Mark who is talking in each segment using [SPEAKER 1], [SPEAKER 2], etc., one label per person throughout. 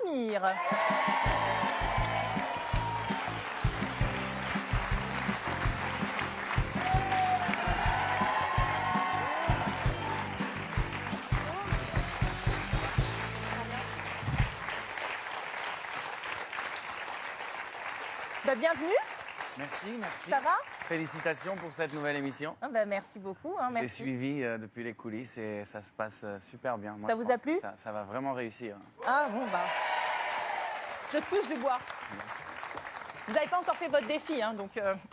[SPEAKER 1] Amir. Bienvenue.
[SPEAKER 2] Merci, merci.
[SPEAKER 1] Ça va?
[SPEAKER 2] Félicitations pour cette nouvelle émission.
[SPEAKER 1] Merci beaucoup. Hein,
[SPEAKER 2] J'ai suivi depuis les coulisses et ça se passe super bien. Moi,
[SPEAKER 1] ça vous a plu?
[SPEAKER 2] Ça va vraiment réussir.
[SPEAKER 1] Ah bon, je touche du bois. Vous n'avez pas encore fait votre défi, hein, donc...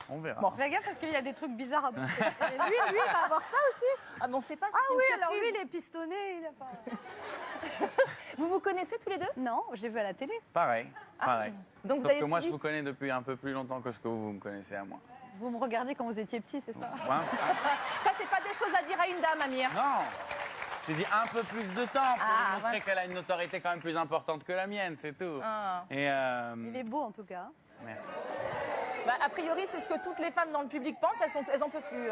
[SPEAKER 2] On verra.
[SPEAKER 1] Bon.
[SPEAKER 3] Fais gaffe parce qu'il y a des trucs bizarres à bouffer. lui, il va avoir ça aussi.
[SPEAKER 1] Ah bon, c'est pas
[SPEAKER 3] Ah
[SPEAKER 1] une
[SPEAKER 3] oui,
[SPEAKER 1] surprise.
[SPEAKER 3] alors lui, il est pistonné. Il a pas...
[SPEAKER 1] Vous vous connaissez tous les deux?
[SPEAKER 3] Non, j'ai vu à la télé.
[SPEAKER 2] Pareil, pareil.
[SPEAKER 1] Donc vous
[SPEAKER 2] Sauf
[SPEAKER 1] avez
[SPEAKER 2] que moi, je
[SPEAKER 1] suivi...
[SPEAKER 2] vous connais depuis un peu plus longtemps que ce que vous me connaissez à moi.
[SPEAKER 3] Vous me regardez quand vous étiez petit, c'est ça?
[SPEAKER 2] Ouais.
[SPEAKER 1] Ça, c'est pas des choses à dire à une dame, Amir.
[SPEAKER 2] Non, j'ai dit un peu plus de temps pour
[SPEAKER 1] Ah,
[SPEAKER 2] lui montrer
[SPEAKER 1] ouais.
[SPEAKER 2] qu'elle a une notoriété quand même plus importante que la mienne, c'est tout.
[SPEAKER 1] Ah.
[SPEAKER 2] Et
[SPEAKER 3] Il est beau en tout cas.
[SPEAKER 2] merci.
[SPEAKER 1] A priori, c'est ce que toutes les femmes dans le public pensent. Elles en peuvent plus.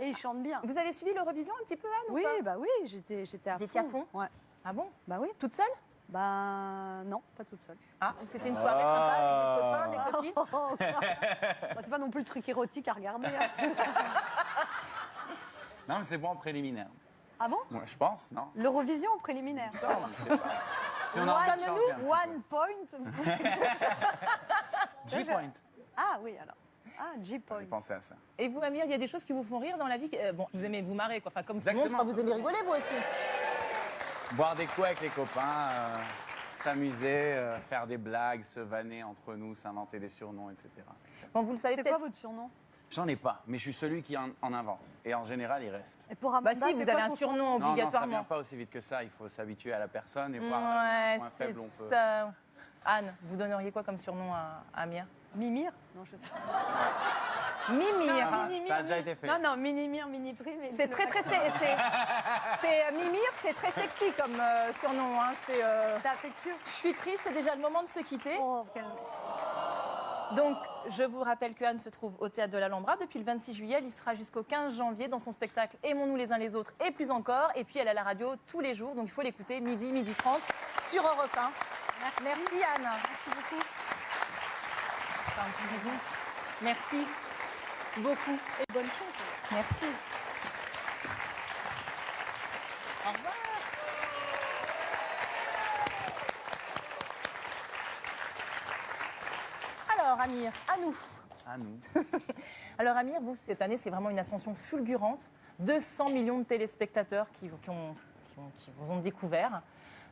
[SPEAKER 3] Et il chante bien.
[SPEAKER 1] Vous avez suivi l'Eurovision un petit peu, Anne, ou
[SPEAKER 3] Oui,
[SPEAKER 1] pas?
[SPEAKER 3] bah oui, j'étais à fond.
[SPEAKER 1] Vous étiez à fond?
[SPEAKER 3] Ouais.
[SPEAKER 1] Ah bon?
[SPEAKER 3] Bah oui.
[SPEAKER 1] Toute seule?
[SPEAKER 3] Bah non, pas toute seule.
[SPEAKER 1] Ah, c'était une soirée sympa avec des copains, des copines?
[SPEAKER 3] Bah, c'est pas non plus le truc érotique à regarder. Hein.
[SPEAKER 2] Non, mais c'est bon en préliminaire.
[SPEAKER 3] Ah bon?
[SPEAKER 2] Moi, je pense, non?
[SPEAKER 3] L'Eurovision en préliminaire.
[SPEAKER 2] Non, je sais pas. Si on a envie de changer un petit peu.
[SPEAKER 3] One point.
[SPEAKER 2] G-point.
[SPEAKER 3] Ah oui, alors. Ah, G-point.
[SPEAKER 2] J'ai pensé à ça.
[SPEAKER 1] Et vous, Amir, il y a des choses qui vous font rire dans la vie? Bon, vous aimez vous marrer, quoi. Enfin, comme tout le monde, je
[SPEAKER 2] Exactement.
[SPEAKER 1] crois que vous aimez rigoler, vous aussi.
[SPEAKER 2] Boire des coups avec les copains, s'amuser, faire des blagues, se vanner entre nous, s'inventer des surnoms, etc.
[SPEAKER 1] Bon, vous le savez
[SPEAKER 3] C'est
[SPEAKER 1] peut-être.
[SPEAKER 3] quoi votre surnom?
[SPEAKER 2] J'en ai pas, mais je suis celui qui en invente. Et en général, il reste.
[SPEAKER 3] Et pour
[SPEAKER 1] Bah
[SPEAKER 3] Amanda,
[SPEAKER 1] si,
[SPEAKER 3] c'est
[SPEAKER 1] vous
[SPEAKER 3] quoi
[SPEAKER 1] avez un
[SPEAKER 3] son
[SPEAKER 1] surnom
[SPEAKER 2] Non, ça vient
[SPEAKER 1] obligatoirement.
[SPEAKER 2] pas aussi vite que ça. Il faut s'habituer à la personne et voir
[SPEAKER 1] Ouais,
[SPEAKER 2] moins
[SPEAKER 1] c'est
[SPEAKER 2] faible on peut.
[SPEAKER 1] ça. Anne, vous donneriez quoi comme surnom à Amir?
[SPEAKER 3] Mimir? Non, je...
[SPEAKER 1] Mimir.
[SPEAKER 2] Ah, ça a déjà été fait.
[SPEAKER 3] Non, non, mini-mire, mini-prime.
[SPEAKER 1] C'est très Mimir, c'est très sexy comme surnom. Hein. C'est
[SPEAKER 3] affectueux.
[SPEAKER 1] je suis triste, c'est déjà le moment de se quitter.
[SPEAKER 3] Oh,
[SPEAKER 1] Donc, je vous rappelle que Anne se trouve au Théâtre de l'Alhambra depuis le 26 juillet. Elle y sera jusqu'au 15 janvier dans son spectacle Aimons-nous les uns les autres et plus encore. Et puis, elle est à la radio tous les jours, donc il faut l'écouter midi 30 sur Europe 1. Merci Anne.
[SPEAKER 3] Merci beaucoup.
[SPEAKER 1] Enfin, un petit bisou. Merci beaucoup.
[SPEAKER 3] Et bonne chance.
[SPEAKER 1] Merci. Au revoir. Alors, Amir, à nous.
[SPEAKER 2] À nous.
[SPEAKER 1] Alors, Amir, vous, cette année, c'est vraiment une ascension fulgurante. 200 millions de téléspectateurs qui vous ont découvert.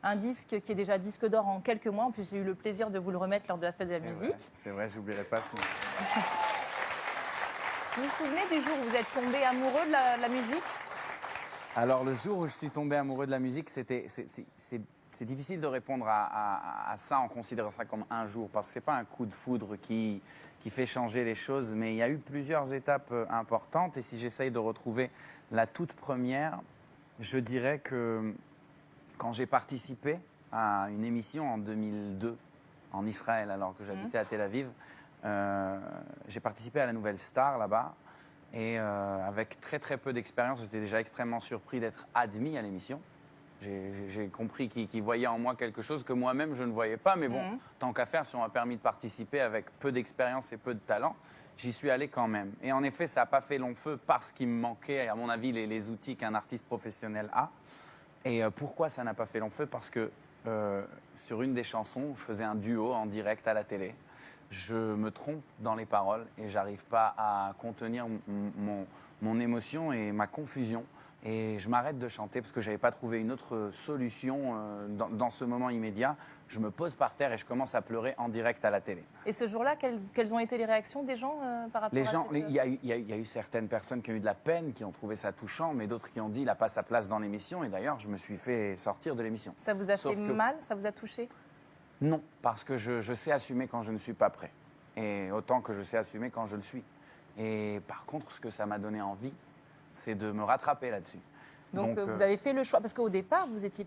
[SPEAKER 1] Un disque qui est déjà disque d'or en quelques mois. En plus, j'ai eu le plaisir de vous le remettre lors de la fête de la musique.
[SPEAKER 2] C'est vrai, j'oublierai pas ce mot.
[SPEAKER 1] Vous vous souvenez du jour où vous êtes tombé amoureux de la musique?
[SPEAKER 2] Alors, le jour où je suis tombé amoureux de la musique, c'est difficile de répondre à ça en considérant ça comme un jour, parce que ce n'est pas un coup de foudre qui fait changer les choses, mais il y a eu plusieurs étapes importantes, et si j'essaye de retrouver la toute première, je dirais que quand j'ai participé à une émission en 2002, en Israël, alors que j'habitais à Tel Aviv, j'ai participé à la Nouvelle Star là-bas, et avec très peu d'expérience, j'étais déjà extrêmement surpris d'être admis à l'émission. J'ai compris qu'ils voyaient en moi quelque chose que moi-même je ne voyais pas. Mais bon, tant qu'à faire, si on m'a permis de participer avec peu d'expérience et peu de talent, j'y suis allé quand même. Et en effet, ça n'a pas fait long feu parce qu'il me manquait, à mon avis, les outils qu'un artiste professionnel a. Et pourquoi ça n'a pas fait long feu? Parce que sur une des chansons, je faisais un duo en direct à la télé. Je me trompe dans les paroles et j'arrive pas à contenir mon émotion et ma confusion. Et je m'arrête de chanter parce que je n'avais pas trouvé une autre solution dans ce moment immédiat. Je me pose par terre et je commence à pleurer en direct à la télé.
[SPEAKER 1] Et ce jour-là, quelles ont été les réactions des gens par rapport
[SPEAKER 2] Les
[SPEAKER 1] à
[SPEAKER 2] gens,
[SPEAKER 1] cette...
[SPEAKER 2] il y a eu certaines personnes qui ont eu de la peine, qui ont trouvé ça touchant, mais d'autres qui ont dit il n'a pas sa place dans l'émission. Et d'ailleurs, je me suis fait sortir de l'émission.
[SPEAKER 1] Ça vous a
[SPEAKER 2] Sauf
[SPEAKER 1] fait
[SPEAKER 2] que-
[SPEAKER 1] mal? Ça vous a touché?
[SPEAKER 2] Non, parce que je sais assumer quand je ne suis pas prêt. Et autant que je sais assumer quand je le suis. Et par contre, ce que ça m'a donné envie, c'est de me rattraper là-dessus.
[SPEAKER 1] Donc, vous avez fait le choix, parce qu'au départ, vous étiez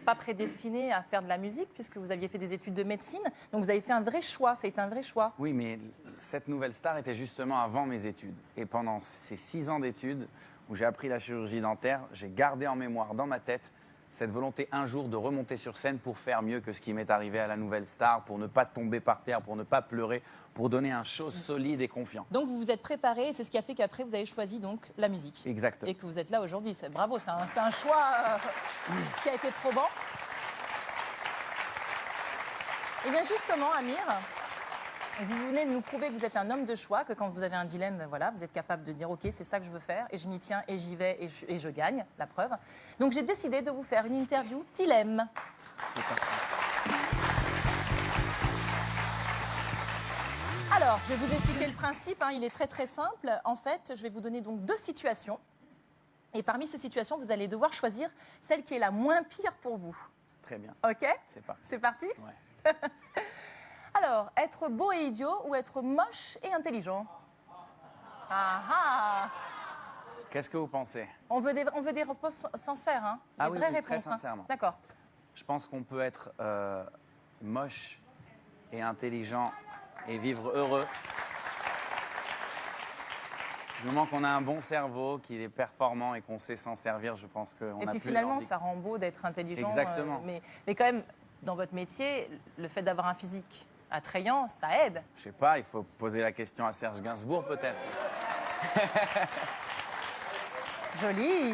[SPEAKER 1] pas prédestiné à faire de la musique, puisque vous aviez fait des études de médecine. Donc vous avez fait un vrai choix, ça a été un vrai choix.
[SPEAKER 2] Oui, mais cette nouvelle star était justement avant mes études. Et pendant ces 6 ans d'études, où j'ai appris la chirurgie dentaire, j'ai gardé en mémoire dans ma tête cette volonté un jour de remonter sur scène pour faire mieux que ce qui m'est arrivé à la Nouvelle Star, pour ne pas tomber par terre, pour ne pas pleurer, pour donner un show solide et confiant.
[SPEAKER 1] Donc vous vous êtes préparé, et c'est ce qui a fait qu'après vous avez choisi donc la musique.
[SPEAKER 2] Exactement.
[SPEAKER 1] Et que vous êtes là aujourd'hui. Bravo, c'est un choix qui a été probant. Et bien justement, Amir, vous venez de nous prouver que vous êtes un homme de choix, que quand vous avez un dilemme, voilà, vous êtes capable de dire « Ok, c'est ça que je veux faire, et je m'y tiens, et j'y vais, et je gagne, la preuve. » Donc j'ai décidé de vous faire une interview dilemme.
[SPEAKER 2] C'est parfait.
[SPEAKER 1] Alors, je vais vous expliquer le principe, hein, il est très très simple. En fait, je vais vous donner donc 2 situations. Et parmi ces situations, vous allez devoir choisir celle qui est la moins pire pour vous.
[SPEAKER 2] Très bien.
[SPEAKER 1] Ok?
[SPEAKER 2] C'est parti.
[SPEAKER 1] C'est parti?
[SPEAKER 2] Ouais.
[SPEAKER 1] Alors, être beau et idiot ou être moche et intelligent? Ah ah!
[SPEAKER 2] Qu'est-ce que vous pensez?
[SPEAKER 1] On veut des réponses sincères, hein?
[SPEAKER 2] Ah
[SPEAKER 1] Des
[SPEAKER 2] oui,
[SPEAKER 1] vraies
[SPEAKER 2] oui, très
[SPEAKER 1] réponses.
[SPEAKER 2] sincèrement.
[SPEAKER 1] D'accord.
[SPEAKER 2] Je pense qu'on peut être moche et intelligent et vivre heureux. Du moment qu'on a un bon cerveau, qu'il est performant et qu'on sait s'en servir, je pense qu'on a
[SPEAKER 1] Et puis
[SPEAKER 2] plus
[SPEAKER 1] finalement,
[SPEAKER 2] d'envie.
[SPEAKER 1] ça rend beau d'être intelligent.
[SPEAKER 2] Exactement.
[SPEAKER 1] Mais quand même, dans votre métier, le fait d'avoir un physique attrayant, ça aide.
[SPEAKER 2] Je sais pas, il faut poser la question à Serge Gainsbourg peut-être.
[SPEAKER 1] Joli.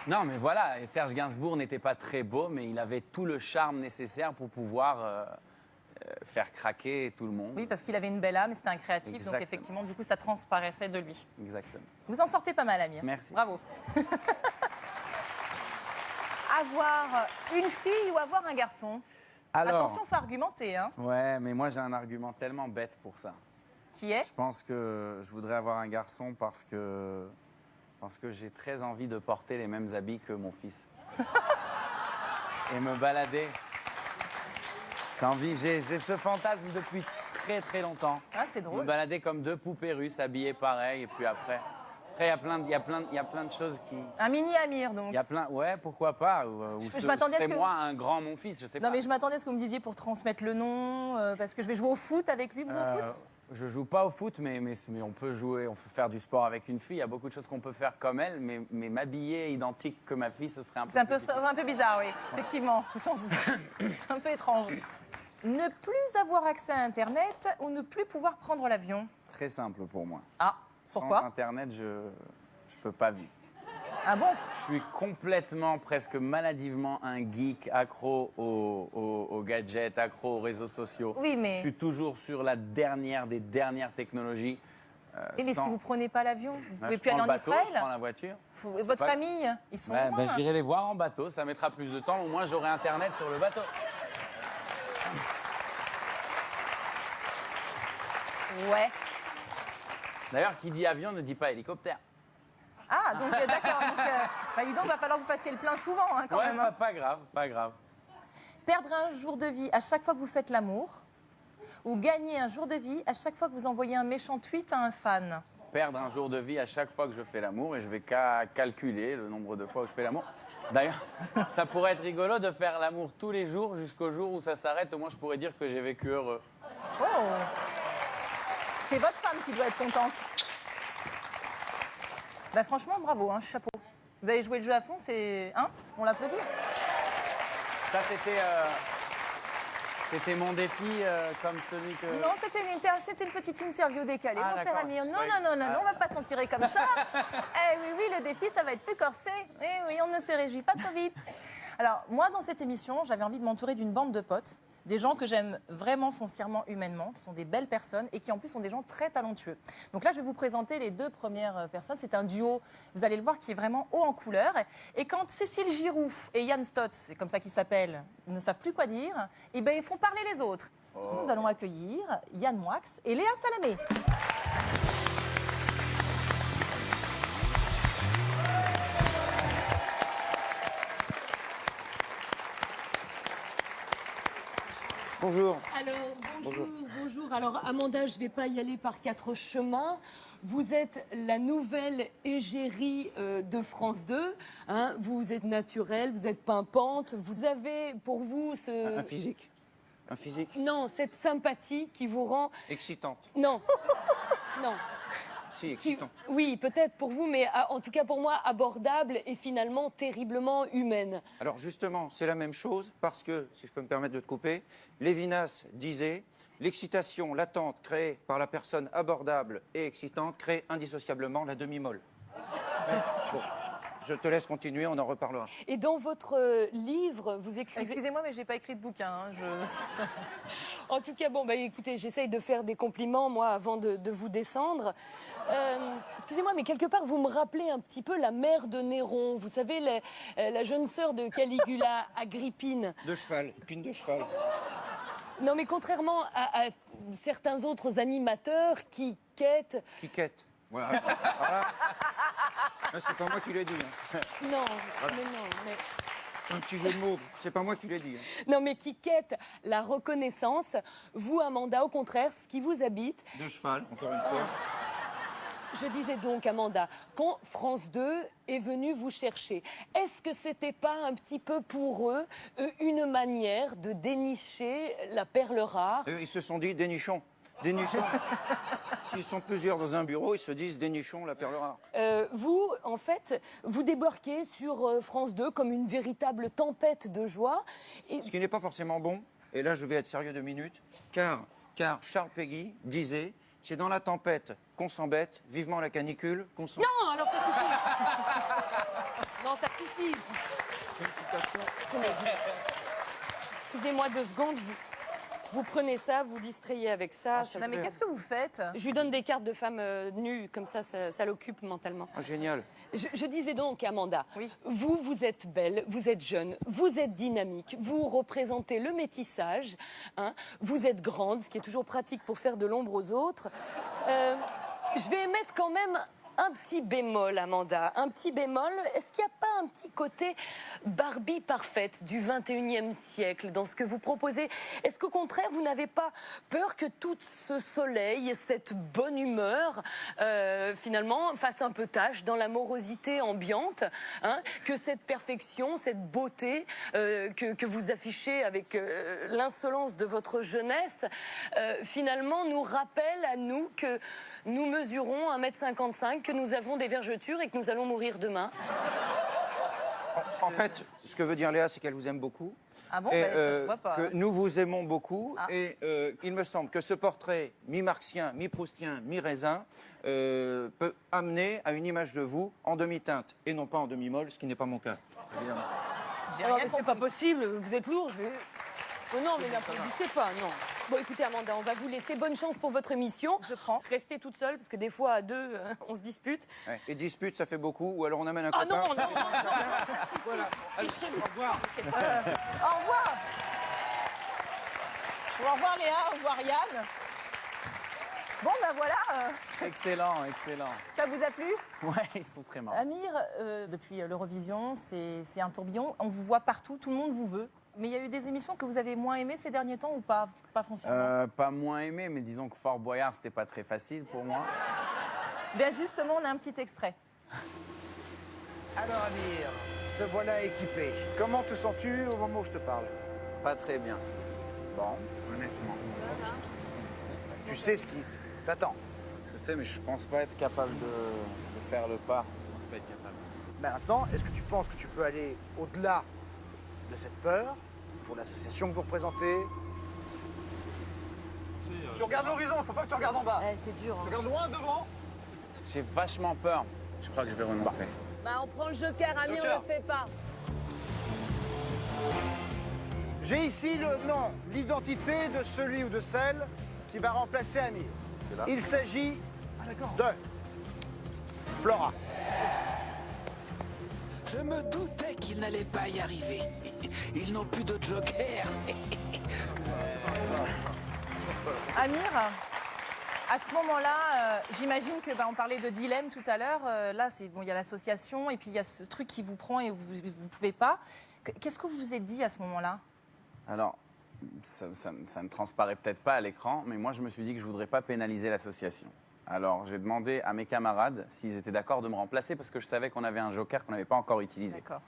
[SPEAKER 2] Non, mais voilà, et Serge Gainsbourg n'était pas très beau, mais il avait tout le charme nécessaire pour pouvoir faire craquer tout le monde.
[SPEAKER 1] Oui, parce qu'il avait une belle âme, c'était un créatif,
[SPEAKER 2] Exactement.
[SPEAKER 1] donc effectivement, du coup, ça transparaissait de lui.
[SPEAKER 2] Exactement.
[SPEAKER 1] Vous en sortez pas mal, Amir.
[SPEAKER 2] Merci.
[SPEAKER 1] Bravo. Avoir une fille ou avoir un garçon?
[SPEAKER 2] Alors,
[SPEAKER 1] Attention, il faut argumenter, hein.
[SPEAKER 2] ouais, mais moi j'ai un argument tellement bête pour ça.
[SPEAKER 1] Qui est?
[SPEAKER 2] Je pense que je voudrais avoir un garçon parce que j'ai très envie de porter les mêmes habits que mon fils. Et me balader. J'ai ce fantasme depuis très très longtemps.
[SPEAKER 1] Ah, c'est
[SPEAKER 2] Me
[SPEAKER 1] drôle.
[SPEAKER 2] balader comme 2 poupées russes habillées pareil et puis après il y a plein de choses qui...
[SPEAKER 1] Un mini Amir, donc.
[SPEAKER 2] Il y a plein... Ouais, pourquoi pas. Ou
[SPEAKER 1] Je m'attendais à ce que-
[SPEAKER 2] moi un grand mon fils, je sais
[SPEAKER 1] Non,
[SPEAKER 2] pas.
[SPEAKER 1] mais je m'attendais à ce que vous me disiez pour transmettre le nom, parce que je vais jouer au foot avec lui. Vous jouez au foot?
[SPEAKER 2] Je joue pas au foot, mais on peut jouer, on peut faire du sport avec une fille. Il y a beaucoup de choses qu'on peut faire comme elle, mais m'habiller identique que ma fille, ce serait un peu...
[SPEAKER 1] C'est un peu bizarre, oui. Effectivement. C'est un peu étrange. Ne plus avoir accès à Internet ou ne plus pouvoir prendre l'avion?
[SPEAKER 2] Très simple pour moi.
[SPEAKER 1] Ah,
[SPEAKER 2] Sans
[SPEAKER 1] pourquoi?
[SPEAKER 2] Internet, je peux pas vivre.
[SPEAKER 1] Ah bon?
[SPEAKER 2] Je suis complètement, presque maladivement un geek accro aux gadgets, accro aux réseaux sociaux.
[SPEAKER 1] Oui, mais-
[SPEAKER 2] Je suis toujours sur la dernière des dernières technologies.
[SPEAKER 1] Eh, mais
[SPEAKER 2] sans-
[SPEAKER 1] si vous prenez pas l'avion, vous
[SPEAKER 2] Ben,
[SPEAKER 1] pouvez
[SPEAKER 2] je
[SPEAKER 1] plus aller
[SPEAKER 2] prends
[SPEAKER 1] en
[SPEAKER 2] le bateau, je prends
[SPEAKER 1] Israël?
[SPEAKER 2] la voiture.
[SPEAKER 1] Votre
[SPEAKER 2] pas-
[SPEAKER 1] famille, ils sont
[SPEAKER 2] Ouais,
[SPEAKER 1] loin.
[SPEAKER 2] ben, j'irai les voir en bateau, ça mettra plus de temps. Au moins, j'aurai Internet sur le bateau.
[SPEAKER 1] Ouais.
[SPEAKER 2] D'ailleurs, qui dit avion ne dit pas hélicoptère.
[SPEAKER 1] Ah, donc d'accord. Donc, bah, dis donc, va falloir que vous fassiez le plein souvent, hein, quand
[SPEAKER 2] Ouais,
[SPEAKER 1] même. Hein.
[SPEAKER 2] pas grave, pas grave.
[SPEAKER 1] Perdre un jour de vie à chaque fois que vous faites l'amour ou gagner un jour de vie à chaque fois que vous envoyez un méchant tweet à un fan?
[SPEAKER 2] Perdre un jour de vie à chaque fois que je fais l'amour et je vais calculer le nombre de fois où je fais l'amour. D'ailleurs, ça pourrait être rigolo de faire l'amour tous les jours jusqu'au jour où ça s'arrête. Au moins, je pourrais dire que j'ai vécu heureux.
[SPEAKER 1] Oh! C'est votre femme qui doit être contente. Bah franchement, bravo, hein, chapeau. Vous avez joué le jeu à fond, c'est... Hein? On l'applaudit?
[SPEAKER 2] Ça, c'était mon défi comme celui que...
[SPEAKER 1] Non, c'était une petite interview décalée,
[SPEAKER 2] Ah,
[SPEAKER 1] mon cher
[SPEAKER 2] d'accord.
[SPEAKER 1] Amir. Non,
[SPEAKER 2] Ouais.
[SPEAKER 1] non, on va pas s'en tirer comme ça. Eh oui, le défi, ça va être plus corsé. Eh oui, on ne se réjouit pas trop vite. Alors, moi, dans cette émission, j'avais envie de m'entourer d'une bande de potes, des gens que j'aime vraiment foncièrement humainement, qui sont des belles personnes et qui en plus sont des gens très talentueux. Donc là, je vais vous présenter les 2 premières personnes. C'est un duo, vous allez le voir, qui est vraiment haut en couleur. Et quand Cécile Giroux et Yann Stotz, c'est comme ça qu'ils s'appellent, ne savent plus quoi dire, eh ben, ils font parler les autres. Nous allons accueillir Yann Moix et Léa Salamé.
[SPEAKER 4] Bonjour.
[SPEAKER 5] Alors, bonjour. Alors, Amanda, je ne vais pas y aller par 4 chemins. Vous êtes la nouvelle égérie de France 2. Hein. Vous êtes naturelle, vous êtes pimpante. Vous avez pour vous ce...
[SPEAKER 4] Un physique. Un physique
[SPEAKER 5] Non, cette sympathie qui vous rend...
[SPEAKER 4] excitante.
[SPEAKER 5] Non. Non.
[SPEAKER 4] Si, excitant.
[SPEAKER 5] Oui, peut-être pour vous, mais en tout cas pour moi, abordable et finalement terriblement humaine.
[SPEAKER 4] Alors justement, c'est la même chose parce que, si je peux me permettre de te couper, Lévinas disait l'excitation latente créée par la personne abordable et excitante crée indissociablement la demi-molle. Bon, je te laisse continuer, on en reparlera.
[SPEAKER 5] Et dans votre livre, vous écrivez...
[SPEAKER 1] Excusez-moi, mais j'ai pas écrit de bouquin. Hein,
[SPEAKER 5] En tout cas, bon, bah, écoutez, j'essaye de faire des compliments, moi, avant de vous descendre. Excusez-moi, mais quelque part, vous me rappelez un petit peu la mère de Néron. Vous savez, la jeune sœur de Caligula, Agrippine.
[SPEAKER 4] De cheval, épine de cheval.
[SPEAKER 5] Non, mais contrairement à certains autres animateurs qui quêtent...
[SPEAKER 4] Quiquette. Voilà. Voilà. Ah, c'est pas moi qui l'ai dit. Hein.
[SPEAKER 5] Non, mais non, mais...
[SPEAKER 4] Un petit jeu de mots, c'est pas moi qui l'ai dit. Hein.
[SPEAKER 5] Non, mais qui quête la reconnaissance. Vous, Amanda, au contraire, ce qui vous habite...
[SPEAKER 4] De cheval, encore une fois.
[SPEAKER 5] Je disais donc, Amanda, quand France 2 est venu vous chercher, est-ce que c'était pas un petit peu pour eux une manière de dénicher la perle rare?
[SPEAKER 4] Ils se sont dit dénichons. Dénichons. S'ils sont plusieurs dans un bureau, ils se disent dénichons la perle rare.
[SPEAKER 5] Vous, en fait, vous débarquez sur France 2 comme une véritable tempête de joie. Et...
[SPEAKER 4] Ce qui n'est pas forcément bon, et là je vais être sérieux 2 minutes, car Charles Péguy disait c'est dans la tempête qu'on s'embête, vivement la canicule, qu'on s'en...
[SPEAKER 5] Non, alors ça suffit. Non, ça suffit.
[SPEAKER 4] C'est une citation.
[SPEAKER 5] Excusez-moi 2 secondes. Vous prenez ça, vous distrayez avec ça.
[SPEAKER 1] non, mais qu'est-ce que vous faites?
[SPEAKER 5] Je lui donne des cartes de femmes nues, comme ça l'occupe mentalement.
[SPEAKER 4] Ah, génial.
[SPEAKER 5] Je disais donc, Amanda,
[SPEAKER 1] Oui.
[SPEAKER 5] vous êtes belle, vous êtes jeune, vous êtes dynamique, vous représentez le métissage, hein, vous êtes grande, ce qui est toujours pratique pour faire de l'ombre aux autres. Je vais émettre quand même un petit bémol, Amanda, un petit bémol. Est-ce qu'il n'y a pas un petit côté Barbie parfaite du 21e siècle dans ce que vous proposez? Est-ce qu'au contraire, vous n'avez pas peur que tout ce soleil et cette bonne humeur, finalement, fasse un peu tâche dans la morosité ambiante, hein, que cette perfection, cette beauté que vous affichez avec l'insolence de votre jeunesse, finalement, nous rappelle à nous que nous mesurons 1m55, que nous avons des vergetures et que nous allons mourir demain?
[SPEAKER 4] En fait, ce que veut dire Léa, c'est qu'elle vous aime beaucoup.
[SPEAKER 1] Ah bon,
[SPEAKER 4] Et,
[SPEAKER 1] ça se voit pas.
[SPEAKER 4] que nous vous aimons beaucoup.
[SPEAKER 1] Ah.
[SPEAKER 4] Et il me semble que ce portrait mi-marxien, mi-proustien, mi-raisin peut amener à une image de vous en demi-teinte et non pas en demi-molle, ce qui n'est pas mon cas. Évidemment.
[SPEAKER 1] J'ai
[SPEAKER 5] Alors,
[SPEAKER 1] rien
[SPEAKER 5] mais c'est
[SPEAKER 1] compris.
[SPEAKER 5] pas possible, vous êtes lourd, je vais... Oh non, mais n'applaudissez pas, non. Bon, écoutez, Amanda, on va vous laisser. Bonne chance pour votre émission.
[SPEAKER 1] Je prends.
[SPEAKER 5] Restez toute seule, parce que des fois, à 2, on se dispute.
[SPEAKER 4] Ouais. Et dispute, ça fait beaucoup. Ou alors on amène un
[SPEAKER 5] Ah
[SPEAKER 4] copain.
[SPEAKER 5] non, non,
[SPEAKER 4] Voilà. Allez,
[SPEAKER 5] Fichez-vous.
[SPEAKER 4] au revoir.
[SPEAKER 1] Au revoir. Au revoir Léa, au revoir Yann. Bon, ben voilà,
[SPEAKER 2] Excellent, excellent.
[SPEAKER 1] ça vous a plu?
[SPEAKER 2] Ouais, ils sont très marrants.
[SPEAKER 1] Amir, depuis l'Eurovision, c'est un tourbillon. On vous voit partout, tout le monde vous veut. Mais il y a eu des émissions que vous avez moins aimées ces derniers temps ou pas? Pas foncièrement.
[SPEAKER 2] Pas moins aimé, mais disons que Fort Boyard, c'était pas très facile pour moi.
[SPEAKER 1] Bien justement, on a un petit extrait.
[SPEAKER 6] Alors Amir, te voilà équipé. Comment te sens-tu au moment où je te parle?
[SPEAKER 2] Pas très bien. Bon, honnêtement.
[SPEAKER 6] Tu sais ce qui t'attend.
[SPEAKER 2] Je sais, mais je pense pas être capable de faire le pas. Je pense pas être capable.
[SPEAKER 6] Maintenant, est-ce que tu penses que tu peux aller au-delà de cette peur pour l'association que vous représentez?
[SPEAKER 7] Tu regardes l'horizon, faut pas que tu regardes en bas.
[SPEAKER 3] C'est dur.
[SPEAKER 7] Tu regardes loin devant.
[SPEAKER 2] J'ai vachement peur. Je crois que je vais renoncer.
[SPEAKER 3] Bah, on prend le joker, Amir,
[SPEAKER 7] Joker.
[SPEAKER 3] on le fait pas.
[SPEAKER 6] J'ai ici le nom, l'identité de celui ou de celle qui va remplacer Amir. Il s'agit de Flora.
[SPEAKER 8] Je me doutais qu'ils n'allaient pas y arriver. Ils n'ont plus de joker.
[SPEAKER 1] Amir, à ce moment-là, j'imagine que on parlait de dilemme tout à l'heure. Là, c'est bon, il y a l'association et puis il y a ce truc qui vous prend et vous pouvez pas. Qu'est-ce que vous vous êtes dit à ce moment-là?
[SPEAKER 2] Alors, ça ne transparaît peut-être pas à l'écran, mais moi, je me suis dit que je ne voudrais pas pénaliser l'association. Alors, j'ai demandé à mes camarades s'ils étaient d'accord de me remplacer parce que je savais qu'on avait un joker qu'on n'avait pas encore utilisé.
[SPEAKER 1] D'accord.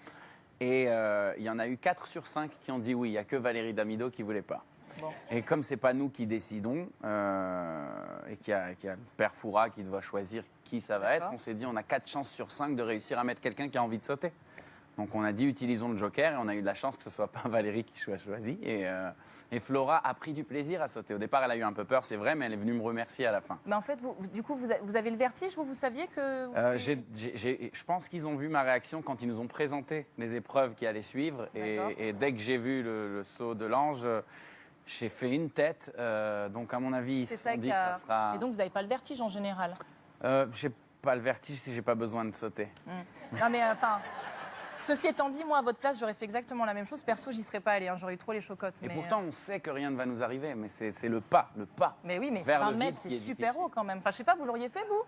[SPEAKER 2] Et il y en a eu 4 sur 5 qui ont dit oui. Il n'y a que Valérie Damido qui ne voulait pas.
[SPEAKER 1] Bon.
[SPEAKER 2] Et comme c'est pas nous qui décidons, et qu'il y a le père Foura qui doit choisir qui ça va être,
[SPEAKER 1] D'accord.
[SPEAKER 2] on s'est dit on a 4 chances sur 5 de réussir à mettre quelqu'un qui a envie de sauter. Donc on a dit utilisons le joker et on a eu de la chance que ce soit pas Valérie qui soit choisie. Et Flora a pris du plaisir à sauter. Au départ, elle a eu un peu peur, c'est vrai, mais elle est venue me remercier à la fin.
[SPEAKER 1] Mais en fait, du coup, vous avez le vertige, vous saviez que...
[SPEAKER 2] Je pense qu'ils ont vu ma réaction quand ils nous ont présenté les épreuves qui allaient suivre. Et dès que j'ai vu le saut de l'ange, j'ai fait une tête. Donc à mon avis, ils se sont dit que ça sera...
[SPEAKER 1] Et donc, vous n'avez pas le vertige en général?
[SPEAKER 2] J'ai pas le vertige si j'ai pas besoin de sauter.
[SPEAKER 1] Non, mais enfin... Ceci étant dit, moi, à votre place, j'aurais fait exactement la même chose. Perso, j'y serais pas allée, hein. J'aurais eu trop les chocottes.
[SPEAKER 2] Et
[SPEAKER 1] mais,
[SPEAKER 2] pourtant, on sait que rien ne va nous arriver, mais c'est le pas.
[SPEAKER 1] Mais oui, mais
[SPEAKER 2] vers
[SPEAKER 1] 20
[SPEAKER 2] le
[SPEAKER 1] mètres,
[SPEAKER 2] vide
[SPEAKER 1] c'est
[SPEAKER 2] qui est
[SPEAKER 1] super
[SPEAKER 2] difficile.
[SPEAKER 1] haut quand même. Enfin, je sais pas, vous l'auriez fait, vous?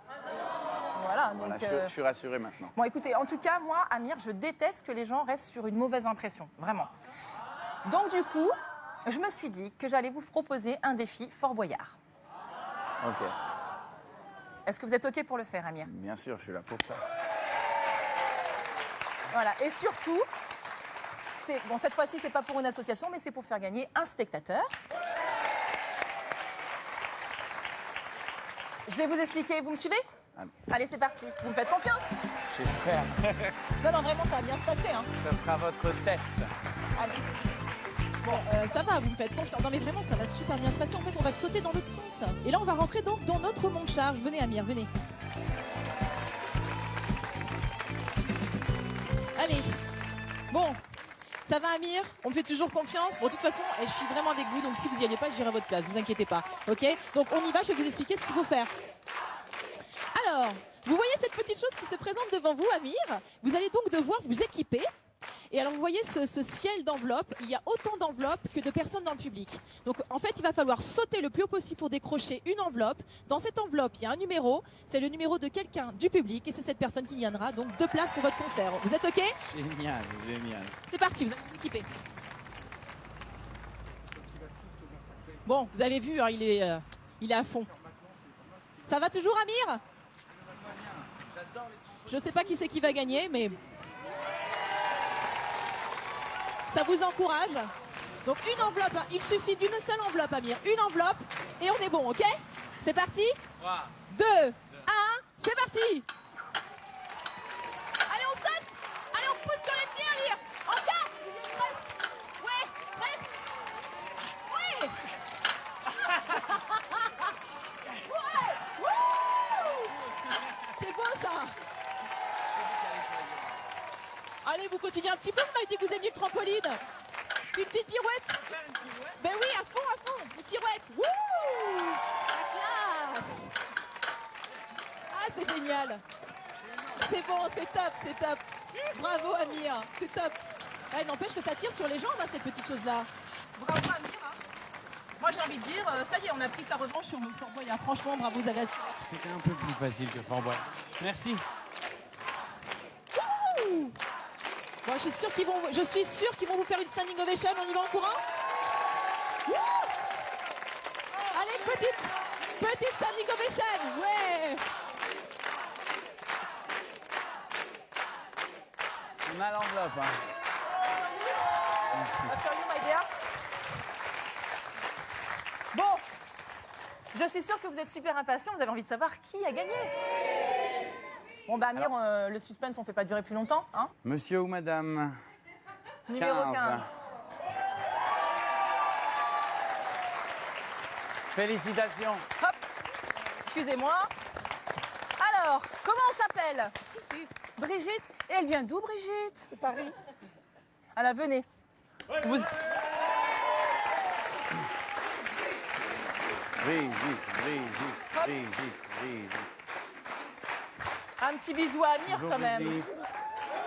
[SPEAKER 1] Voilà, donc...
[SPEAKER 2] Voilà, je suis rassuré maintenant.
[SPEAKER 1] Bon, écoutez, en tout cas, moi, Amir, je déteste que les gens restent sur une mauvaise impression. Vraiment. Donc, du coup, je me suis dit que j'allais vous proposer un défi Fort Boyard.
[SPEAKER 2] Ok,
[SPEAKER 1] Est-ce que vous êtes OK pour le faire, Amir?
[SPEAKER 2] bien sûr, je suis là pour ça.
[SPEAKER 1] Voilà, et surtout, bon, cette fois-ci, c'est pas pour une association, mais c'est pour faire gagner un spectateur. Je vais vous expliquer, vous me suivez? Allez, c'est parti. Vous me faites confiance?
[SPEAKER 2] J'espère.
[SPEAKER 1] Non, non, vraiment, ça va bien se passer, hein.
[SPEAKER 2] Ça sera votre test.
[SPEAKER 1] Allez. Bon, ça va, vous me faites confiance. Non, mais vraiment, ça va super bien se passer. En fait, on va sauter dans l'autre sens. Et là, on va rentrer donc dans notre monte-charge. Venez, Amir, venez. Allez. Bon. Ça va, Amir? On me fait toujours confiance? Bon, de toute façon, je suis vraiment avec vous, donc si vous n'y allez pas, j'irai à votre place, vous inquiétez pas. Ok? Donc, on y va, je vais vous expliquer ce qu'il faut faire. Alors, vous voyez cette petite chose qui se présente devant vous, Amir? Vous allez donc devoir vous équiper. Et alors, vous voyez ce ciel d'enveloppes, il y a autant d'enveloppes que de personnes dans le public. Donc, en fait, il va falloir sauter le plus haut possible pour décrocher une enveloppe. Dans cette enveloppe, il y a un numéro. C'est le numéro de quelqu'un du public et c'est cette personne qui gagnera donc 2 places pour votre concert. Vous êtes OK?
[SPEAKER 2] Génial, génial.
[SPEAKER 1] C'est parti, vous allez vous équiper. Bon, vous avez vu, hein, il est à fond. Ça va toujours, Amir? Je sais pas qui c'est qui va gagner, mais... Ça vous encourage. Donc une enveloppe, hein. Il suffit d'une seule enveloppe, Amir. Une enveloppe et on est bon, ok? C'est parti? 3, 2, 1, c'est parti! Allez, on saute! Allez, on pousse sur les pieds, Amir! Encore! Vous y êtes presque! Ouais, presque! Ouais! Ouais! Wouh! C'est beau, ça! Allez, vous continuez un petit peu, vous m'avez dit que vous aimiez le trampoline. Une petite pirouette. Ben oui, à fond, une pirouette. Wouh! La classe! Ah, c'est génial. C'est bon, c'est top. Bravo, Amir, c'est top. Ouais, n'empêche que ça tire sur les jambes, hein, cette petite chose-là. Bravo, Amir. Hein. Moi, j'ai envie de dire, ça y est, on a pris sa revanche sur le Fort Boyard. Franchement, bravo, vous avez assuré.
[SPEAKER 9] C'était un peu plus facile que Fort Boyard. Merci.
[SPEAKER 1] Wouh! Bon, je suis sûre qu'ils vont vous faire une standing ovation. On y va en courant? Wouh! Allez, petite standing ovation. Ouais!
[SPEAKER 2] On a l'enveloppe. Hein. Merci.
[SPEAKER 1] After you, my dear. Bon, je suis sûre que vous êtes super impatients. Vous avez envie de savoir qui a gagné. Bon, bah, Amir, le suspense, on ne fait pas durer plus longtemps, hein?
[SPEAKER 2] Monsieur ou madame?
[SPEAKER 1] Numéro 15.
[SPEAKER 2] Félicitations.
[SPEAKER 1] Hop, excusez-moi. Alors, comment on s'appelle? Brigitte. Et elle vient d'où, Brigitte? De Paris. Alors, venez. Vous...
[SPEAKER 2] Brigitte.
[SPEAKER 1] Un petit bisou à Amir,
[SPEAKER 2] Bonjour,
[SPEAKER 1] quand même.
[SPEAKER 2] Brigitte.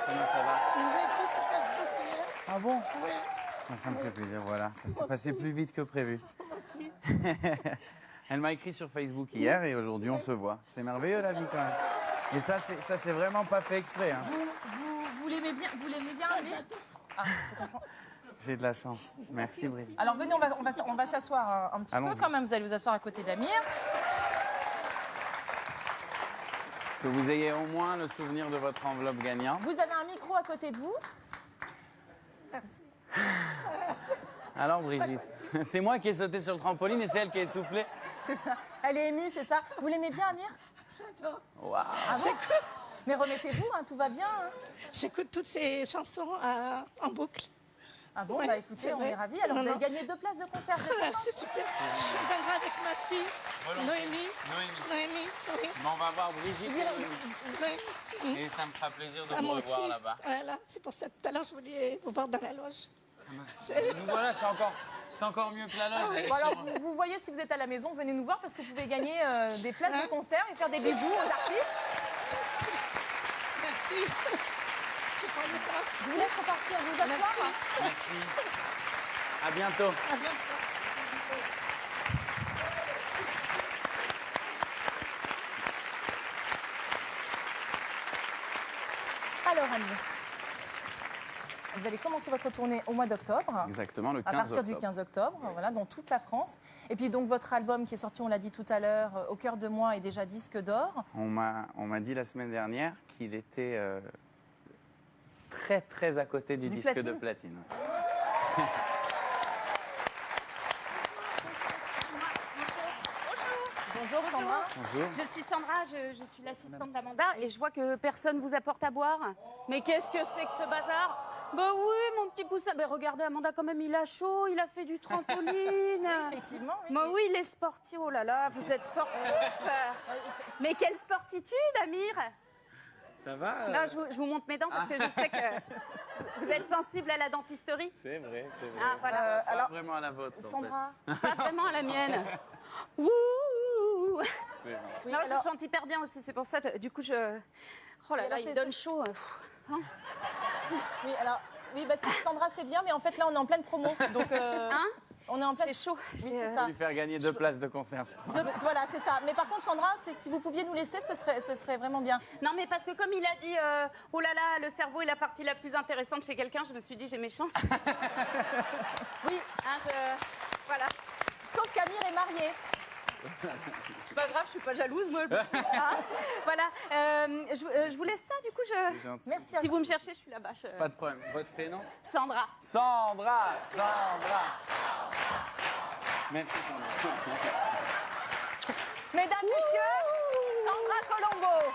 [SPEAKER 2] Comment ça va?
[SPEAKER 3] Vous avez pris toute la boucle.
[SPEAKER 2] Ah bon? Oui. Ah, ça me fait plaisir, voilà. Ça s'est passé plus vite que prévu.
[SPEAKER 3] Merci.
[SPEAKER 2] Elle m'a écrit sur Facebook hier et aujourd'hui on se voit. C'est merveilleux la vie quand même. Et ça c'est vraiment pas fait exprès. Hein.
[SPEAKER 1] Vous l'aimez bien, Amir? Ah, je comprends.
[SPEAKER 2] J'ai de la chance. Merci Brigitte.
[SPEAKER 1] Alors venez, on va s'asseoir un petit peu
[SPEAKER 2] Allons-y.
[SPEAKER 1] quand même. Vous allez vous asseoir à côté d'Amir.
[SPEAKER 2] Que vous ayez au moins le souvenir de votre enveloppe gagnante.
[SPEAKER 1] Vous avez un micro à côté de vous.
[SPEAKER 3] Merci.
[SPEAKER 2] Alors Brigitte, c'est moi qui ai sauté sur le trampoline et c'est elle qui a essoufflé.
[SPEAKER 1] C'est ça. Elle est émue, c'est ça. Vous l'aimez bien, Amir?
[SPEAKER 10] J'adore.
[SPEAKER 2] Waouh.
[SPEAKER 1] Ah bon? Mais remettez-vous, hein, tout va bien. Hein.
[SPEAKER 10] J'écoute toutes ces chansons en boucle.
[SPEAKER 1] Ah bon,
[SPEAKER 10] Ouais,
[SPEAKER 1] bah écoutez,
[SPEAKER 10] c'est
[SPEAKER 1] on
[SPEAKER 10] vrai.
[SPEAKER 1] est ravis. Alors
[SPEAKER 10] Non,
[SPEAKER 1] vous avez
[SPEAKER 10] non.
[SPEAKER 1] gagné 2 places de concert.
[SPEAKER 10] C'est super. Je viendrai avec ma fille, Noémie. Noémie, oui.
[SPEAKER 2] Mais on va voir Brigitte
[SPEAKER 10] Noémie.
[SPEAKER 2] et ça me fera plaisir de
[SPEAKER 10] Ah,
[SPEAKER 2] vous
[SPEAKER 10] moi
[SPEAKER 2] revoir
[SPEAKER 10] aussi.
[SPEAKER 2] là-bas.
[SPEAKER 10] Voilà, c'est pour ça tout à l'heure je voulais vous voir dans la loge.
[SPEAKER 2] Nous voilà, c'est encore mieux que la loge.
[SPEAKER 1] Bon, alors, vous voyez, si vous êtes à la maison, venez nous voir parce que vous pouvez gagner des places de concert et faire des bisous aux artistes.
[SPEAKER 10] Merci. Je croyais pas.
[SPEAKER 1] Je vous laisse repartir, vous asseoir.
[SPEAKER 2] Merci. À bientôt.
[SPEAKER 10] À bientôt.
[SPEAKER 1] Alors, Amir, vous allez commencer votre tournée au mois d'octobre.
[SPEAKER 2] Exactement, le 15
[SPEAKER 1] À partir
[SPEAKER 2] octobre.
[SPEAKER 1] du 15 octobre, voilà, dans toute la France. Et puis donc votre album qui est sorti, on l'a dit tout à l'heure, Au cœur de moi, est déjà disque d'or.
[SPEAKER 2] On m'a dit la semaine dernière qu'il était très très à côté du disque de platine.
[SPEAKER 1] Bonjour Sandra.
[SPEAKER 2] Bonjour.
[SPEAKER 11] Je suis Sandra, je suis l'assistante d'Amanda et je vois que personne vous apporte à boire. Mais qu'est-ce que c'est que ce bazar? Bah oui, mon petit poussin. Ben regardez, Amanda, quand même, il a chaud, il a fait du trampoline.
[SPEAKER 1] Effectivement.
[SPEAKER 11] Bah oui, il est sportif. Oh là là, vous êtes sportif. Mais quelle sportitude, Amir.
[SPEAKER 2] Ça va
[SPEAKER 11] Non, je vous montre mes dents parce que je sais que vous êtes sensible à la dentisterie.
[SPEAKER 2] C'est vrai, c'est vrai.
[SPEAKER 11] Ah, voilà.
[SPEAKER 2] Pas
[SPEAKER 1] alors,
[SPEAKER 2] vraiment à la vôtre. en
[SPEAKER 1] Sandra.
[SPEAKER 11] Pas vraiment à la mienne. Ouh.
[SPEAKER 2] fait. Oui, non.
[SPEAKER 1] Oui,
[SPEAKER 11] Non,
[SPEAKER 1] alors-
[SPEAKER 11] je chante hyper bien aussi, c'est pour ça. Du coup, je. Oh là
[SPEAKER 1] Oui,
[SPEAKER 11] là,
[SPEAKER 1] alors
[SPEAKER 11] il
[SPEAKER 1] c'est-
[SPEAKER 11] donne chaud.
[SPEAKER 1] Oui, alors, oui, bah, Sandra, c'est bien, mais en fait, là, on est en pleine promo. Donc,
[SPEAKER 11] Hein?
[SPEAKER 1] on est en pleine.
[SPEAKER 11] C'est chaud.
[SPEAKER 1] Oui, c'est ça.
[SPEAKER 2] Lui faire gagner 2 places de concert.
[SPEAKER 1] Voilà, c'est ça. Mais par contre, Sandra, si vous pouviez nous laisser, ce serait vraiment bien.
[SPEAKER 11] Non, mais parce que comme il a dit, oh là là, le cerveau est la partie la plus intéressante chez quelqu'un, je me suis dit, j'ai mes chances.
[SPEAKER 1] Oui,
[SPEAKER 11] Hein, voilà.
[SPEAKER 1] sauf qu'Amir est marié.
[SPEAKER 11] C'est pas grave, je suis pas jalouse, moi. Hein, voilà. Je vous laisse ça, du coup.
[SPEAKER 2] C'est gentil.
[SPEAKER 1] Merci à
[SPEAKER 11] Si
[SPEAKER 1] vous.
[SPEAKER 11] vous me cherchez, je suis là-bas.
[SPEAKER 2] Pas de problème. Votre prénom?
[SPEAKER 11] Sandra.
[SPEAKER 2] Sandra. Merci Sandra.
[SPEAKER 1] Mesdames, messieurs, Sandra Colombo.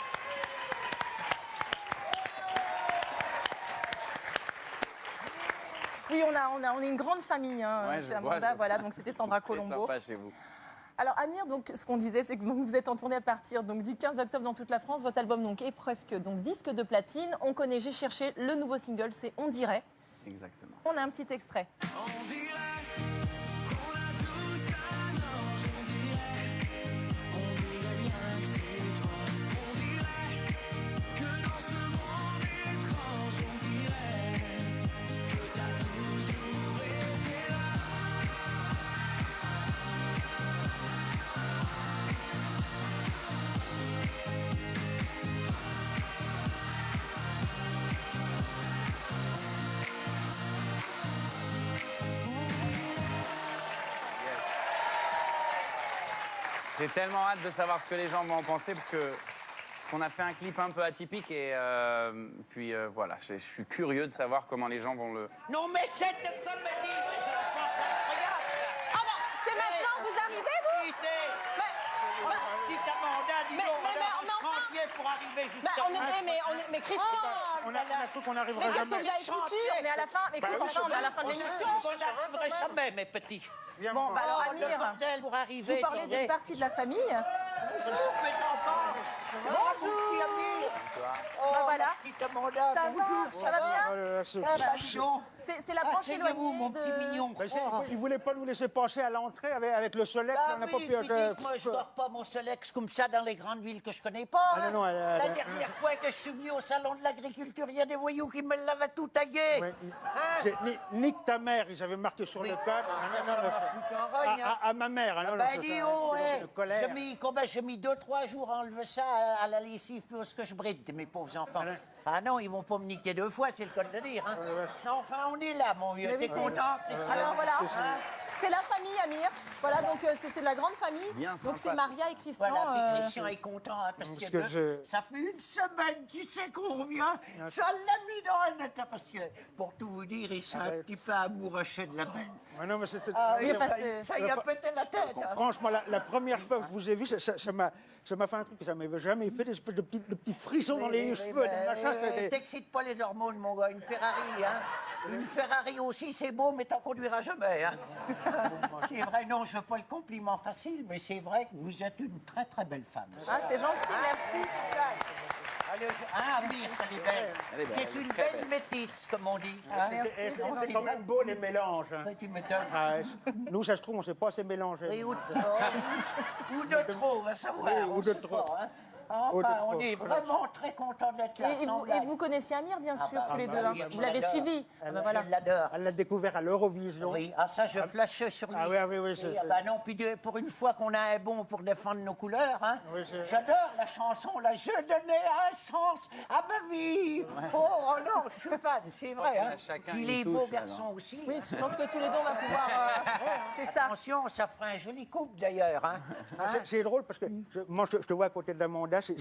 [SPEAKER 1] Oui, on est une grande famille hein,
[SPEAKER 2] Ouais,
[SPEAKER 1] chez
[SPEAKER 2] je
[SPEAKER 1] Amanda,
[SPEAKER 2] vois.
[SPEAKER 1] voilà, donc c'était Sandra
[SPEAKER 2] Très
[SPEAKER 1] Colombo.
[SPEAKER 2] sympa chez vous.
[SPEAKER 1] Alors Amir, donc ce qu'on disait, c'est que donc, vous êtes en tournée à partir donc, du 15 octobre dans toute la France. Votre album donc est presque donc disque de platine. On connaît, j'ai cherché le nouveau single, c'est On dirait.
[SPEAKER 2] Exactement.
[SPEAKER 1] On a un petit extrait.
[SPEAKER 2] J'ai tellement hâte de savoir ce que les gens vont en penser parce qu'on a fait un clip un peu atypique et puis voilà, je suis curieux de savoir comment les gens vont le...
[SPEAKER 8] Non mais cette comédie, c'est la chanson incroyable.
[SPEAKER 1] Ah bah, c'est maintenant que vous arrivez, vous
[SPEAKER 8] Petite Amanda, dis
[SPEAKER 1] mais-
[SPEAKER 8] donc,
[SPEAKER 1] mais-
[SPEAKER 8] on a
[SPEAKER 1] mais
[SPEAKER 8] un
[SPEAKER 1] enfin-
[SPEAKER 8] chantier pour arriver jusqu'à
[SPEAKER 1] Bah, mais Christine,
[SPEAKER 6] On a cru qu'on
[SPEAKER 1] mais
[SPEAKER 6] n'arriverait
[SPEAKER 1] qu'est-ce que
[SPEAKER 6] jamais.
[SPEAKER 1] vous avez foutu? On est à la fin, mais écoute, enfin, on est à la fin de l'émission.
[SPEAKER 8] On n'arriverait jamais, mes petits.
[SPEAKER 6] Viens
[SPEAKER 1] Bon,
[SPEAKER 6] voir.
[SPEAKER 1] bah alors
[SPEAKER 8] Oh, le
[SPEAKER 1] Amir,
[SPEAKER 8] bordel pour arriver.
[SPEAKER 1] vous parlez d'une partie de la famille.
[SPEAKER 8] Bonjour, mes enfants.
[SPEAKER 1] Bonjour.
[SPEAKER 8] Oh,
[SPEAKER 1] Bah voilà.
[SPEAKER 8] ma petite Amanda.
[SPEAKER 1] Ça va bien?
[SPEAKER 6] Oh là là, c'est-
[SPEAKER 8] Ah, bah, dis donc.
[SPEAKER 1] C'est la branche
[SPEAKER 8] Asseyez-vous,
[SPEAKER 1] éloignée
[SPEAKER 8] mon petit mignon.
[SPEAKER 6] Mais
[SPEAKER 8] Oh.
[SPEAKER 6] il voulait pas nous laisser passer à l'entrée avec le Solex.
[SPEAKER 8] Bah
[SPEAKER 6] on n'a
[SPEAKER 8] oui,
[SPEAKER 6] pas
[SPEAKER 8] puis
[SPEAKER 6] pu.
[SPEAKER 8] dites, moi je dors pas mon Solex comme ça dans les grandes villes que je connais pas.
[SPEAKER 6] Ah,
[SPEAKER 8] hein.
[SPEAKER 6] non,
[SPEAKER 8] La dernière fois que je suis venu au salon de l'agriculture, il y a des voyous qui me l'avaient tout taillé.
[SPEAKER 6] Ouais,
[SPEAKER 8] Hein?
[SPEAKER 6] Nique ta mère, ils avaient marqué sur le cadre. À ma mère. hein, non,
[SPEAKER 8] Bah
[SPEAKER 6] non,
[SPEAKER 8] dis
[SPEAKER 6] ça-
[SPEAKER 8] oh,
[SPEAKER 6] de colère.
[SPEAKER 8] j'ai mis 2-3 jours à enlever ça à la lessive parce que je bride, mes pauvres enfants.
[SPEAKER 6] Ouais.
[SPEAKER 8] Ah non, ils vont pas me niquer 2 fois, c'est le cas de le dire. Hein. Non, enfin, on est là, mon vieux.
[SPEAKER 1] Mais oui,
[SPEAKER 8] T'es
[SPEAKER 1] c'est-
[SPEAKER 8] content, Christian?
[SPEAKER 1] Alors voilà, c'est la famille Amir. Voilà, donc c'est de la grande famille.
[SPEAKER 2] Bien
[SPEAKER 1] Donc c'est
[SPEAKER 2] sympa.
[SPEAKER 1] Maria et Christian.
[SPEAKER 8] Voilà, puis Christian est content hein, parce
[SPEAKER 6] Parce
[SPEAKER 8] que,
[SPEAKER 6] que je-
[SPEAKER 8] ça fait une semaine, tu sais qu'on revient, ça l'a mis dans un état parce que, pour tout vous dire, ils sont un petit peu amoureux de la benne.
[SPEAKER 6] Non, mais c'est...
[SPEAKER 1] Oui, enfin, c'est-
[SPEAKER 3] Ça y a pété la tête. hein.
[SPEAKER 6] Franchement, la première fois que je vous ai vu, ça m'a fait un truc que ça ne m'avait jamais fait, des espèces de petits frissons dans les cheveux. des machins, c'est des-
[SPEAKER 3] T'excites pas les hormones, mon gars. Une Ferrari, hein. Une Ferrari aussi, c'est beau, mais t'en conduiras jamais. Hein. C'est vrai, non, je veux pas le compliment facile, mais c'est vrai que vous êtes une très très belle femme.
[SPEAKER 1] Ah, c'est gentil, merci.
[SPEAKER 3] Allez, Amir, elle est belle.
[SPEAKER 2] Elle est belle,
[SPEAKER 3] C'est
[SPEAKER 2] elle est
[SPEAKER 3] une
[SPEAKER 2] très
[SPEAKER 3] belle métisse, comme on dit.
[SPEAKER 6] Et c'est quand même beau les mélanges. hein.
[SPEAKER 3] Tu m'étonnes.
[SPEAKER 6] Ah, nous, ça se trouve, on ne sait pas assez mélanger.
[SPEAKER 3] Oui, ou de trop, va savoir.
[SPEAKER 6] Oui,
[SPEAKER 3] on
[SPEAKER 6] ou de
[SPEAKER 3] sait
[SPEAKER 6] trop.
[SPEAKER 3] pas, hein.
[SPEAKER 6] Ou de
[SPEAKER 3] Enfin,
[SPEAKER 6] trop.
[SPEAKER 3] on est vraiment très contents d'être là.
[SPEAKER 1] Et
[SPEAKER 3] sans
[SPEAKER 1] vous,
[SPEAKER 3] blague.
[SPEAKER 1] vous connaissiez Amir, bien sûr, tous les deux.
[SPEAKER 3] oui,
[SPEAKER 1] hein.
[SPEAKER 3] je
[SPEAKER 1] Vous l'avez
[SPEAKER 3] l'adore.
[SPEAKER 1] suivi. Ah, bah, voilà.
[SPEAKER 3] Je l'adore.
[SPEAKER 6] Elle l'a découvert à l'Eurovision.
[SPEAKER 3] Oui, ça, je flashais sur lui.
[SPEAKER 6] Ah oui, oui, c'est-
[SPEAKER 3] Ah bah non, puis pour une fois qu'on a un bon pour défendre nos couleurs, hein.
[SPEAKER 6] Oui, c'est-
[SPEAKER 3] J'adore la chanson, là. Je donnais un sens à ma vie. Oh non, je suis fan, c'est vrai. Hein.
[SPEAKER 2] Chacun
[SPEAKER 3] Puis
[SPEAKER 2] une
[SPEAKER 3] les
[SPEAKER 2] touche,
[SPEAKER 3] beaux
[SPEAKER 2] là,
[SPEAKER 3] garçons aussi.
[SPEAKER 1] Oui,
[SPEAKER 3] hein.
[SPEAKER 1] je pense que tous les deux, on va pouvoir... c'est ça.
[SPEAKER 3] Attention, ça ferait un joli couple d'ailleurs. Hein.
[SPEAKER 6] C'est drôle parce que moi, je te vois à côté d'Amanda, c'est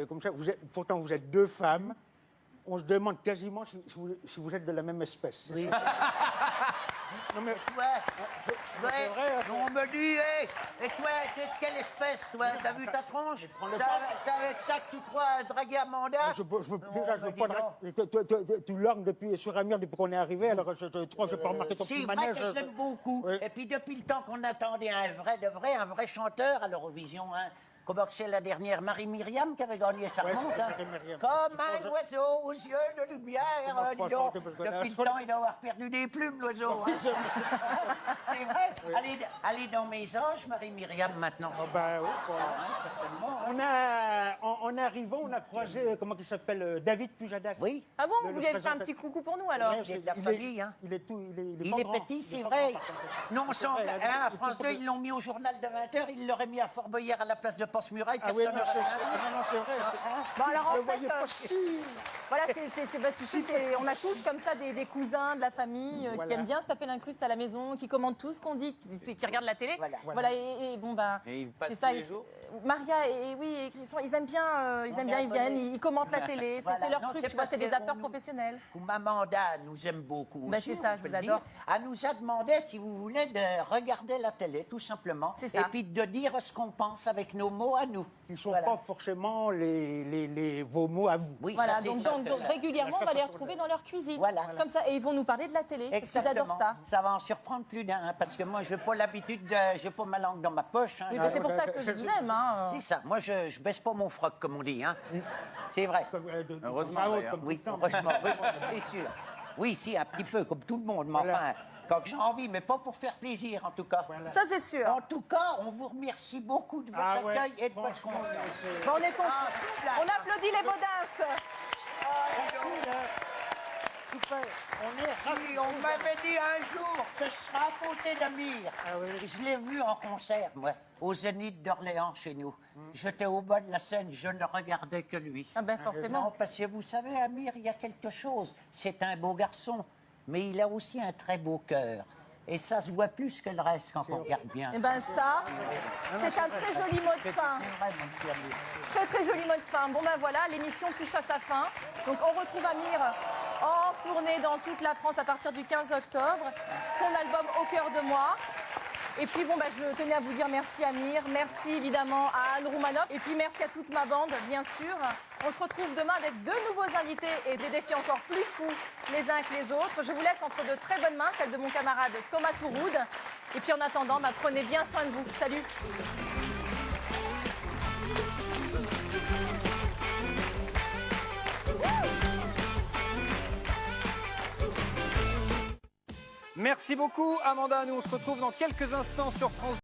[SPEAKER 6] comme ça. Pourtant, vous êtes deux femmes. On se demande quasiment si vous êtes de la même espèce.
[SPEAKER 3] Oui.
[SPEAKER 6] Non, mais,
[SPEAKER 3] Ouais,
[SPEAKER 6] vrai, hein.
[SPEAKER 3] on me dit, hey, et toi, t'es de quelle espèce, toi? T'as vu ta tronche? C'est avec ça que tu crois draguer Amanda?
[SPEAKER 6] je veux
[SPEAKER 3] Non,
[SPEAKER 6] pas
[SPEAKER 3] dis donc.
[SPEAKER 6] tu lorgnes sur Amir depuis qu'on est arrivé, alors je crois que je peux remarquer ton
[SPEAKER 3] C'est
[SPEAKER 6] petit
[SPEAKER 3] vrai
[SPEAKER 6] manège.
[SPEAKER 3] que je l'aime beaucoup.
[SPEAKER 6] Oui.
[SPEAKER 3] Et puis depuis le temps qu'on attendait un vrai chanteur à l'Eurovision, hein. Comment que c'est la dernière Marie-Myriam qui avait gagné, ça
[SPEAKER 6] Ouais,
[SPEAKER 3] remonte,
[SPEAKER 6] c'est
[SPEAKER 3] hein.
[SPEAKER 6] Marie-Myriam.
[SPEAKER 3] Comme un oiseau aux yeux de lumière,
[SPEAKER 6] Moi, je
[SPEAKER 3] dis
[SPEAKER 6] pense
[SPEAKER 3] donc.
[SPEAKER 6] que parce que là,
[SPEAKER 3] Depuis le temps, il doit avoir perdu des plumes, l'oiseau. hein. C'est vrai. Allez dans mes anges, Marie-Myriam, maintenant.
[SPEAKER 6] Bah oui,
[SPEAKER 3] Certainement.
[SPEAKER 6] en arrivant, on a croisé, comment il s'appelle, David Pujadas.
[SPEAKER 3] Oui.
[SPEAKER 1] Ah bon,
[SPEAKER 6] Le
[SPEAKER 1] vous voulez faire un
[SPEAKER 6] présentateur.
[SPEAKER 1] petit coucou pour nous, alors?
[SPEAKER 6] Ouais,
[SPEAKER 3] Il est de la
[SPEAKER 6] il
[SPEAKER 3] famille, hein.
[SPEAKER 6] Il est tout,
[SPEAKER 3] Il
[SPEAKER 6] pas
[SPEAKER 3] est
[SPEAKER 6] grand.
[SPEAKER 3] petit,
[SPEAKER 6] Il
[SPEAKER 3] c'est
[SPEAKER 6] est pas
[SPEAKER 3] vrai.
[SPEAKER 6] grand, par contre.
[SPEAKER 3] Non,
[SPEAKER 6] C'est
[SPEAKER 3] sans
[SPEAKER 6] vrai,
[SPEAKER 3] blague,
[SPEAKER 6] il a-
[SPEAKER 3] hein, à
[SPEAKER 6] il
[SPEAKER 3] France
[SPEAKER 6] faut
[SPEAKER 3] 2, ils l'ont mis au journal de 20h, ils l'auraient mis à Fort Boyard à la place de Porce-Muraille.
[SPEAKER 6] Ah oui, non,
[SPEAKER 3] personne n'aurait-
[SPEAKER 6] non, c'est vrai.
[SPEAKER 1] Bon, alors,
[SPEAKER 6] Je
[SPEAKER 1] en
[SPEAKER 6] le
[SPEAKER 1] fait,
[SPEAKER 6] voyais pas si.
[SPEAKER 1] voilà, bah, tu sais, on a tous comme ça des cousins de la famille qui
[SPEAKER 6] Voilà.
[SPEAKER 1] aiment bien se taper l'incruste à la maison, qui commentent tout ce qu'on dit, qui regardent la télé.
[SPEAKER 3] Voilà.
[SPEAKER 1] Et bon, bah,
[SPEAKER 2] Et ils passent
[SPEAKER 1] c'est ça.
[SPEAKER 2] tous les jours
[SPEAKER 1] Maria et oui, et Christian, ils aiment bien, ils viennent, ils commentent la télé, c'est
[SPEAKER 3] Voilà.
[SPEAKER 1] leur
[SPEAKER 3] Non,
[SPEAKER 1] truc,
[SPEAKER 3] c'est
[SPEAKER 1] tu vois,
[SPEAKER 3] parce
[SPEAKER 1] c'est des
[SPEAKER 3] que
[SPEAKER 1] acteurs
[SPEAKER 3] on nous-
[SPEAKER 1] professionnels.
[SPEAKER 3] Amanda nous aime beaucoup.
[SPEAKER 1] Bah,
[SPEAKER 3] aussi,
[SPEAKER 1] c'est ça,
[SPEAKER 3] on
[SPEAKER 1] je
[SPEAKER 3] peut
[SPEAKER 1] vous
[SPEAKER 3] le
[SPEAKER 1] adore.
[SPEAKER 3] dire. Elle nous a demandé, si vous voulez, de regarder la télé, tout simplement.
[SPEAKER 1] C'est ça.
[SPEAKER 3] Et puis de dire ce qu'on pense avec nos mots à nous.
[SPEAKER 6] Ils ne sont
[SPEAKER 3] Voilà.
[SPEAKER 6] pas forcément vos mots à vous.
[SPEAKER 3] Oui,
[SPEAKER 1] Voilà,
[SPEAKER 3] ça, c'est
[SPEAKER 1] donc,
[SPEAKER 3] sûr
[SPEAKER 1] donc,
[SPEAKER 3] que-
[SPEAKER 1] donc, régulièrement, on va les retrouver dans leur cuisine.
[SPEAKER 3] Voilà.
[SPEAKER 1] Comme ça, et ils vont nous parler de la télé, parce qu'ils adorent ça.
[SPEAKER 3] Ça va en surprendre plus d'un, hein, parce que moi, je n'ai pas l'habitude de... j'ai pas ma langue dans ma poche. Hein.
[SPEAKER 1] Oui, bah, c'est pour ça que je vous aime. Hein.
[SPEAKER 3] C'est ça. Moi, je baisse pas mon froc, comme on dit. Hein. C'est vrai.
[SPEAKER 2] Heureusement,
[SPEAKER 6] Ah,
[SPEAKER 2] d'ailleurs.
[SPEAKER 6] comme
[SPEAKER 3] Oui,
[SPEAKER 6] tout le temps.
[SPEAKER 3] heureusement. Oui, c'est sûr. Oui, si, un petit peu, comme tout le monde. Mais enfin, quand j'ai envie, mais pas pour faire plaisir, en tout cas.
[SPEAKER 1] Ça, c'est sûr.
[SPEAKER 3] En tout cas, on vous remercie beaucoup de votre
[SPEAKER 6] Ah ouais,
[SPEAKER 3] accueil et de votre
[SPEAKER 6] franchement,
[SPEAKER 3] confiance.
[SPEAKER 1] Bon, on est contents.
[SPEAKER 3] Ah,
[SPEAKER 1] On applaudit les Baudins.
[SPEAKER 3] Oui, on m'avait dit un jour que je serais à côté d'Amir. Je l'ai vu en concert, moi, au Zénith d'Orléans, chez nous. J'étais au bas de la scène, je ne regardais que lui.
[SPEAKER 1] Ah ben forcément.
[SPEAKER 3] Non, parce que vous savez, Amir, il y a quelque chose. C'est un beau garçon, mais il a aussi un très beau cœur. Et ça se voit plus que le reste quand on regarde bien.
[SPEAKER 1] Eh ben ça, c'est un très joli mot de fin. Très très joli mot de fin. Bon ben voilà, l'émission touche à sa fin. Donc on retrouve Amir en tournée dans toute la France à partir du 15 octobre. Son album Au cœur de moi. Et puis bon, je tenais à vous dire merci Amir, merci évidemment à Anne Roumanoff et puis merci à toute ma bande bien sûr. On se retrouve demain avec deux nouveaux invités et des défis encore plus fous les uns que les autres. Je vous laisse entre de très bonnes mains, celle de mon camarade Thomas Touroud. Et puis en attendant, prenez bien soin de vous. Salut.
[SPEAKER 12] Merci beaucoup Amanda, nous on se retrouve dans quelques instants sur France